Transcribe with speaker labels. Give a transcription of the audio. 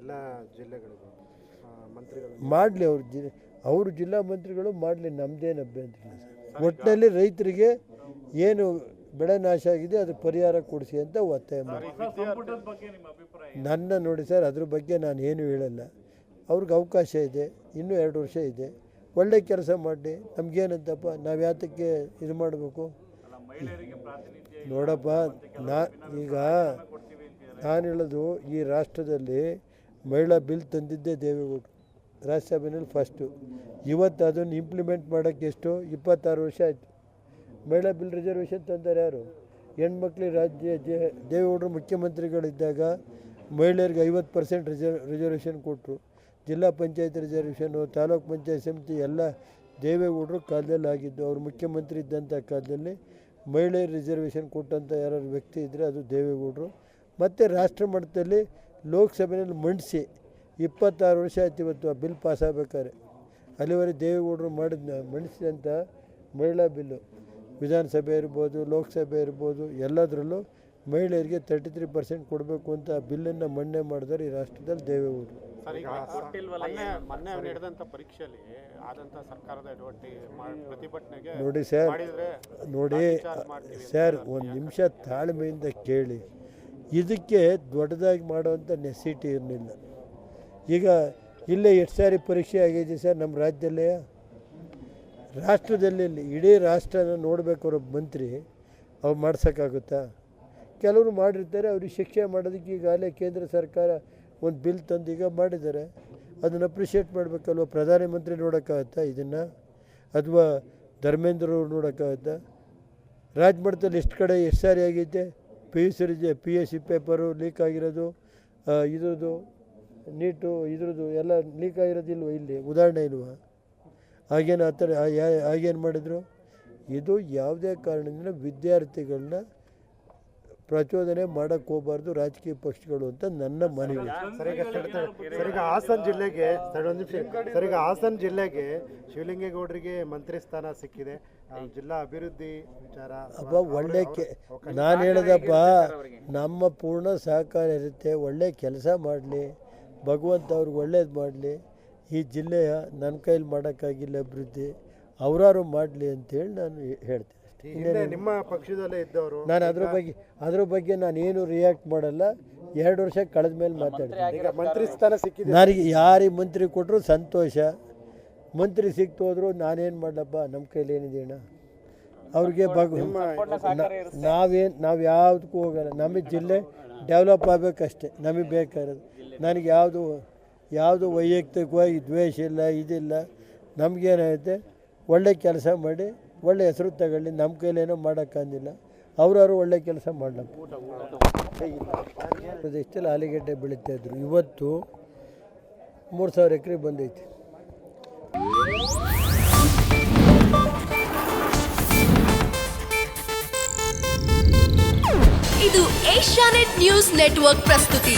Speaker 1: ಎಲ್ಲ ಜಿಲ್ಲೆಗಳಿಗೂ ಮಂತ್ರಿಗಳು
Speaker 2: ಮಾಡಲಿ. ಅವರು ಜಿಲ್ಲಾ ಮಂತ್ರಿಗಳು ಮಾಡಲಿ, ನಮ್ಮದೇನು ಅಭ್ಯಂತರ ಇಲ್ಲ ಸರ್. ಒಟ್ಟಿನಲ್ಲಿ ರೈತರಿಗೆ ಏನು ಬೆಳೆ ನಾಶ ಆಗಿದೆ ಅದು ಪರಿಹಾರ ಕೊಡಿಸಿ ಅಂತ ಒತ್ತಾಯ ಮಾಡಿ. ನನ್ನ ನೋಡಿ ಸರ್, ಅದ್ರ ಬಗ್ಗೆ ನಾನು ಏನು ಹೇಳಲ್ಲ. ಅವ್ರಿಗೆ ಅವಕಾಶ ಇದೆ, ಇನ್ನೂ 2 ವರ್ಷ ಇದೆ, ಒಳ್ಳೆ ಕೆಲಸ ಮಾಡಿ. ನಮಗೇನಂತಪ್ಪ, ನಾವು ಯಾತಕ್ಕೆ ಇದು ಮಾಡಬೇಕು? ನೋಡಪ್ಪ, ಈಗ ನಾನು ಹೇಳೋದು, ಈ ರಾಷ್ಟ್ರದಲ್ಲಿ ಮಹಿಳಾ ಬಿಲ್ ತಂದಿದ್ದೇ ದೇವೇಗೌಡರು ರಾಜ್ಯಸಭೆಯಲ್ಲಿ ಫಸ್ಟು. ಇವತ್ತು ಅದನ್ನು ಇಂಪ್ಲಿಮೆಂಟ್ ಮಾಡೋಕ್ಕೆ ಎಷ್ಟು 26 ವರ್ಷ ಆಯಿತು. ಮಹಿಳಾ ಬಿಲ್ ರಿಸರ್ವೇಷನ್ ತಂದರೆ ಯಾರು? ಹೆಣ್ಮಕ್ಳಿಗೆ ದೇವೇಗೌಡರು ಮುಖ್ಯಮಂತ್ರಿಗಳಿದ್ದಾಗ ಮಹಿಳೆಯರಿಗೆ 50% ರಿಸರ್ವೇಷನ್ ಕೊಟ್ಟರು. ಜಿಲ್ಲಾ ಪಂಚಾಯತ್ ರಿಸರ್ವೇಷನು, ತಾಲೂಕು ಪಂಚಾಯತ್ ಸಮಿತಿ ಎಲ್ಲ ದೇವೇಗೌಡರು ಕಾಲದಲ್ಲಿ ಆಗಿದ್ದು. ಅವರು ಮುಖ್ಯಮಂತ್ರಿ ಇದ್ದಂಥ ಕಾಲದಲ್ಲಿ ಮಹಿಳೆಯರು ರಿಸರ್ವೇಷನ್ ಕೊಟ್ಟಂಥ ಯಾರು ವ್ಯಕ್ತಿ ಇದ್ದರೆ ಅದು ದೇವೇಗೌಡರು. ಮತ್ತು ರಾಷ್ಟ್ರ ಮಟ್ಟದಲ್ಲಿ ಲೋಕಸಭೆಯಲ್ಲಿ ಮಂಡಿಸಿ 26 ವರ್ಷ ಆಯ್ತು ಇವತ್ತು ಆ ಬಿಲ್ ಪಾಸ್ ಆಗಬೇಕಾದ್ರೆ. ಅಲ್ಲಿವರೆಗೆ ದೇವೇಗೌಡರು ಮಂಡಿಸಿದಂಥ ಮಹಿಳಾ ಬಿಲ್ಲು ವಿಧಾನಸಭೆ ಇರ್ಬೋದು, ಲೋಕಸಭೆ ಇರ್ಬೋದು, ಎಲ್ಲದರಲ್ಲೂ ಮಹಿಳೆಯರಿಗೆ 33% ಕೊಡಬೇಕು ಅಂತ ಬಿಲ್ಲನ್ನು ಮಂಡನೆ ಮಾಡಿದರೆ ಈ ರಾಷ್ಟ್ರದಲ್ಲಿ ದೇವೇಗೌಡರು. ನೋಡಿ ಸರ್, ನೋಡಿ ಸರ್, ಒಂದು ನಿಮಿಷ ತಾಳ್ಮೆಯಿಂದ ಕೇಳಿ. ಇದಕ್ಕೆ ದೊಡ್ಡದಾಗಿ ಮಾಡುವಂಥ ನೆಸಿಟಿ ಇರಲಿಲ್ಲ. ಈಗ ಇಲ್ಲೇ ಎಷ್ಟು ಸಾರಿ ಪರೀಕ್ಷೆ ಆಗಿದೆ ಸರ್ ನಮ್ಮ ರಾಜ್ಯದಲ್ಲೇ. ರಾಷ್ಟ್ರದಲ್ಲಿ ಇಡೀ ರಾಷ್ಟ್ರನ ನೋಡಬೇಕು ಮಂತ್ರಿ, ಅವ್ರು ಮಾಡ್ಸೋಕ್ಕಾಗುತ್ತಾ? ಕೆಲವರು ಮಾಡಿರ್ತಾರೆ, ಅವ್ರಿಗೆ ಶಿಕ್ಷೆ ಮಾಡೋದಕ್ಕೆ ಈಗಾಗಲೇ ಕೇಂದ್ರ ಸರ್ಕಾರ ಒಂದು ಬಿಲ್ ತಂದು ಈಗ ಮಾಡಿದ್ದಾರೆ. ಅದನ್ನು ಅಪ್ರಿಷಿಯೇಟ್ ಮಾಡಬೇಕಲ್ವ? ಪ್ರಧಾನಮಂತ್ರಿ ನೋಡೋಕ್ಕಾಗತ್ತಾ ಇದನ್ನು? ಅಥವಾ ಧರ್ಮೇಂದ್ರ ಅವ್ರು ನೋಡೋಕ್ಕಾಗತ್ತಾ? ರಾಜ್ಮಟ್ಟದಲ್ಲಿ ಎಷ್ಟು ಸಾರಿ ಆಗೈತೆ PUC ಪೇಪರು ಲೀಕ್ ಆಗಿರೋದು, ಇದ್ರದ್ದು ನೀಟು ಇದ್ರದ್ದು ಎಲ್ಲ ಲೀಕ್ ಆಗಿರೋದಿಲ್ವ? ಇಲ್ಲಿ ಉದಾಹರಣೆ ಇಲ್ವಾ? ಹಾಗೇನು ಆ ಥರ ಹಾಗೇನು ಮಾಡಿದರು? ಇದು ಯಾವುದೇ ಕಾರಣದಿಂದ ವಿದ್ಯಾರ್ಥಿಗಳನ್ನ ಪ್ರಚೋದನೆ ಮಾಡೋಕ್ಕೆ ಹೋಗಬಾರ್ದು ರಾಜಕೀಯ ಪಕ್ಷಗಳು ಅಂತ ನನ್ನ ಮನವಿ.
Speaker 1: ಸರಿಗ ಹಾಸನ ಜಿಲ್ಲೆಗೆ ಶಿವಲಿಂಗೇಗೌಡರಿಗೆ ಮಂತ್ರಿ ಸ್ಥಾನ ಸಿಕ್ಕಿದೆ. ಜಿಲ್ಲಾ ಅಭಿವೃದ್ಧಿ ವಿಚಾರ
Speaker 2: ಒಳ್ಳೆ ನಾನು ಹೇಳೋದಪ್ಪ, ನಮ್ಮ ಪೂರ್ಣ ಸಹಕಾರ ಇರುತ್ತೆ. ಒಳ್ಳೆ ಕೆಲಸ ಮಾಡಲಿ, ಭಗವಂತ ಅವ್ರಿಗೆ ಒಳ್ಳೇದು ಮಾಡಲಿ. ಈ ಜಿಲ್ಲೆಯ ನನ್ನ ಕೈಲಿ ಮಾಡೋಕ್ಕಾಗಿಲ್ಲ ಅಭಿವೃದ್ಧಿ, ಅವರಾರು ಮಾಡಲಿ ಅಂತೇಳಿ ನಾನು ಹೇಳ್ತೀನಿ.
Speaker 1: ನಿಮ್ಮ ಪಕ್ಷದಲ್ಲೇ ಇದ್ದವರು
Speaker 2: ನಾನು ಅದ್ರ ಬಗ್ಗೆ ನಾನೇನು ರಿಯಾಕ್ಟ್ ಮಾಡಲ್ಲ. 2 ವರ್ಷ ಕಳೆದ ಮೇಲೆ ಮಾತಾಡ್ತೀನಿ.
Speaker 1: ಮಂತ್ರಿ ಸ್ಥಾನ ಸಿಕ್ಕಿದೆ,
Speaker 2: ನನಗೆ ಯಾರಿಗೆ ಮಂತ್ರಿ ಕೊಟ್ಟರು ಸಂತೋಷ. ಮಂತ್ರಿ ಸಿಕ್ತು ಹೋದ್ರು ನಾನೇನು ಮಾಡಲಪ್ಪ, ನಮ್ಮ ಕೈಲಿ ಏನಿದೆ ಅಣ್ಣ. ಅವ್ರಿಗೆ ನಾವು ಯಾವುದಕ್ಕೂ ಹೋಗಲ್ಲ. ನಮಗೆ ಜಿಲ್ಲೆ ಡೆವಲಪ್ ಆಗಬೇಕಷ್ಟೆ ನಮಗೆ ಬೇಕಾಗಿರೋದು. ನನಗೆ ಯಾವುದು ವೈಯಕ್ತಿಕವಾಗಿ ದ್ವೇಷ ಇಲ್ಲ, ಇದಿಲ್ಲ. ನಮಗೇನಾಗುತ್ತೆ, ಒಳ್ಳೆ ಕೆಲಸ ಮಾಡಿ ಒಳ್ಳೆ ಹೆಸರು ತಗೊಳ್ಳಿ. ನಮ್ಮ ಕೈಲೇನೋ ಮಾಡೋಕ್ಕಾಗಿಲ್ಲ, ಅವರವರು ಒಳ್ಳೆ ಕೆಲಸ ಮಾಡಲಪ್ಪ. ಪ್ರದೇಶದಲ್ಲಿ ಆಲೂಗೆಡ್ಡೆ ಬೆಳೀತಾಯಿದ್ರು, ಇವತ್ತು 3000 ಎಕರೆ ಬಂದೈತಿ.
Speaker 3: ಇದು ಏಷ್ಯಾನೆಟ್ ನ್ಯೂಸ್ ನೆಟ್ವರ್ಕ್ ಪ್ರಸ್ತುತಿ.